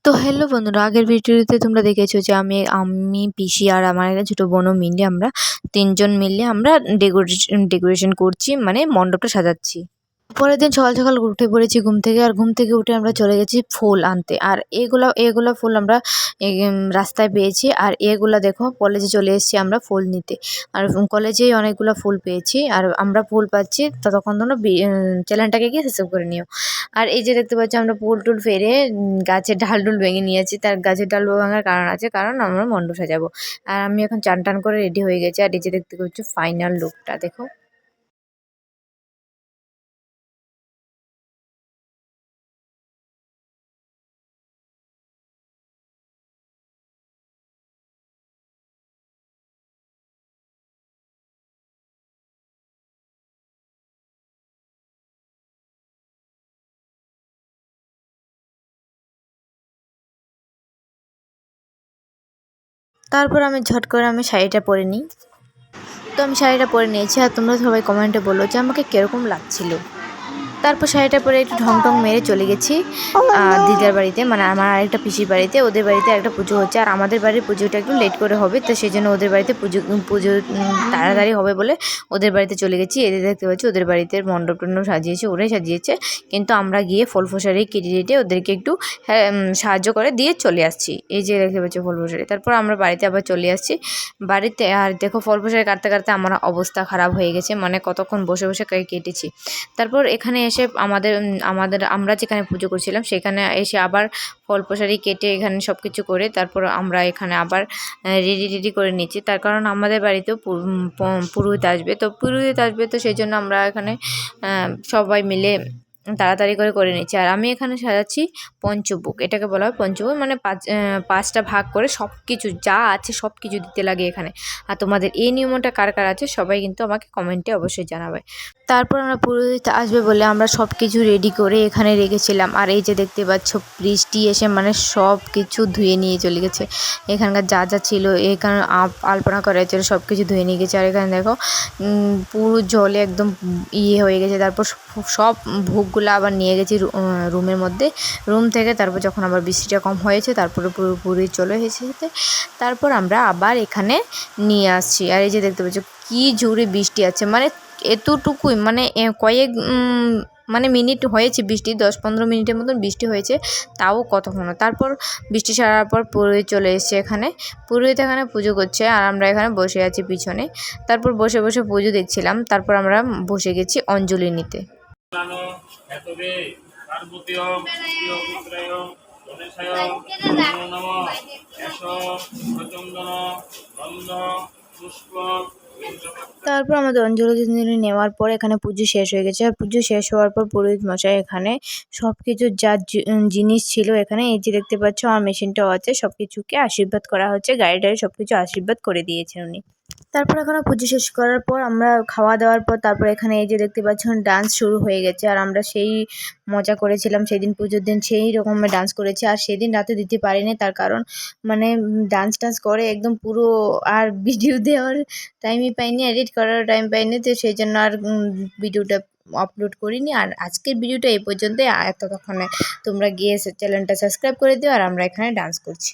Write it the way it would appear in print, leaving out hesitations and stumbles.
তো হ্যালো বন্ধুরা, আগের ভিডিওতে তোমরা দেখেছো যে আমি পিসি আর আমার একটা ছোটো বোনও মিলে আমরা তিনজন মিলে আমরা ডেকোরেশন করছি, মানে মণ্ডপটা সাজাচ্ছি। পরের দিন সকাল সকাল উঠে পড়েছি ঘুম থেকে, আর ঘুম থেকে উঠে আমরা চলে গেছি ফুল আনতে। আর এগুলো ফুল আমরা রাস্তায় পেয়েছি, আর এগুলা দেখো কলেজে চলে এসেছি আমরা ফুল নিতে। আর কলেজেই অনেকগুলো ফুল পেয়েছি, আর আমরা ফুল পাচ্ছি ততক্ষণ তোমরা চ্যানেলটাকে গিয়ে সাবস্ক্রাইব করে নিও। আর এই যে দেখতে পাচ্ছি আমরা ফুল টুল ফেরে গাছের ডাল টুল ভেঙে নিয়েছি। তার গাছের ডাল ভাঙার কারণ আছে, কারণ আমরা মণ্ডপ সাজাবো। আর আমি এখন চান টান করে রেডি হয়ে গেছি, আর এই যে দেখতে পাচ্ছি ফাইনাল লুকটা দেখো। তারপর আমি ঝট করে শাড়িটা পরে নিই। তো আমি শাড়িটা পরে নিয়েছি, আর তোমরা সবাই কমেন্টে বলো যে আমাকে কীরকম লাগছিল। তারপর শাড়িটা পরে একটু ঢং টং মেরে চলে গেছি দিদার বাড়িতে, মানে আমার আরেকটা পিসির বাড়িতে। ওদের বাড়িতে একটা পুজো হচ্ছে, আর আমাদের বাড়ির পুজোটা একটু লেট করে হবে, তো সেই জন্য ওদের বাড়িতে পুজো তাড়াতাড়ি হবে বলে ওদের বাড়িতে চলে গেছি। এদের দেখতে পাচ্ছি ওদের বাড়িতে মণ্ডপ টণ্ডপ সাজিয়েছে, ওরাই সাজিয়েছে, কিন্তু আমরা গিয়ে ফল ফসারি কেটে ওদেরকে একটু সাহায্য করে দিয়ে চলে আসছি। এই যে দেখতে পাচ্ছি ফল ফসারি। তারপর আমরা বাড়িতে আবার চলে আসছি বাড়িতে। আর দেখো ফল ফসারি কাটতে কাটতে আমার অবস্থা খারাপ হয়ে গেছে, মানে কতক্ষণ বসে বসে কেটেছি। তারপর এখানে এসে আমরা যেখানে পুজো করছিলাম সেখানে এসে আবার ফল প্রসারি কেটে এখানে সব কিছু করে তারপর আমরা এখানে আবার রেডি করে নিচ্ছি। তার কারণ আমাদের বাড়িতেও পুরোহিত আসবে, তো সেই জন্য আমরা এখানে সবাই মিলে তাড়াতাড়ি করে নিচ্ছি। আর আমি এখানে সাজাচ্ছি পঞ্চভোগ, এটাকে বলা হয় পঞ্চভোগ, মানে পাঁচটা ভাগ করে সব কিছু যা আছে সব কিছু দিতে লাগে এখানে। আর তোমাদের এই নিয়মটা কার কার আছে সবাই কিন্তু আমাকে কমেন্টে অবশ্যই জানাবে। তারপর আমরা পুরোহিত আসবে বলে আমরা সব কিছু রেডি করে এখানে রেখেছিলাম। আর এই যে দেখতে পাচ্ছ বৃষ্টি এসে মানে সব কিছু ধুয়ে নিয়ে চলে গেছে। এখানকার যা যা ছিল এখানে আলপনা করা ছিল সব কিছু ধুয়ে নিয়ে গেছে। আর এখানে দেখো পুরো জলে একদম হয়ে গেছে। তারপর সব ভোগগুলো আবার নিয়ে গেছি রুমের মধ্যে। রুম থেকে তারপর যখন আবার বৃষ্টিটা কম হয়েছে তারপরে পুরোপুরি চলে এসেছে। তারপর আমরা আবার এখানে নিয়ে আসছি। আর এই যে দেখতে পাচ্ছ কী জোরে বৃষ্টি আছে, মানে এতটুকুই মানে কয়েক মিনিট হয়েছে বৃষ্টি, 10-15 মিনিটের মতন বৃষ্টি হয়েছে, তাও কতক্ষণ। তারপর বৃষ্টি সারার পর পুরোহিত চলে এসেছে এখানে। পুরোহিত এখানে পুজো করছে, আর আমরা এখানে বসে আছি পিছনে। তারপর বসে বসে পুজো দেখছিলাম। তারপর আমরা বসে গেছি অঞ্জলি নিতে। তারপর আমাদের অঞ্জলি নেওয়ার পর এখানে পুজো শেষ হয়ে গেছে। আর পুজো শেষ হওয়ার পর পুরোহিত মশাই এখানে সব কিছু যা জিনিস ছিল এখানে, এই যে দেখতে পাচ্ছ আমার মেশিনটাও আছে, সব কিছুকে আশীর্বাদ করা হচ্ছে, গাড়ি সব কিছু আশীর্বাদ করে দিয়েছেন উনি। তারপর এখানে পুজো শেষ করার পর আমরা খাওয়া দাওয়ার পর তারপর এখানে এই যে দেখতে পাচ্ছেন ডান্স শুরু হয়ে গেছে। আর আমরা সেই মজা করেছিলাম সেদিন পুজোর দিন, সেই রকমের ডান্স করেছি। আর সেদিন রাতে দিতে পারিনি, তার কারণ মানে ডান্স করে একদম পুরো আর ভিডিও দেওয়ার টাইমই পাইনি, এডিট করার টাইম পাইনি, তো সেই জন্য আর ভিডিওটা আপলোড করিনি। আর আজকের ভিডিওটা এই পর্যন্তই। ততক্ষণে তোমরা গিয়ে চ্যানেলটা সাবস্ক্রাইব করে দিও, আর আমরা এখানে ডান্স করছি।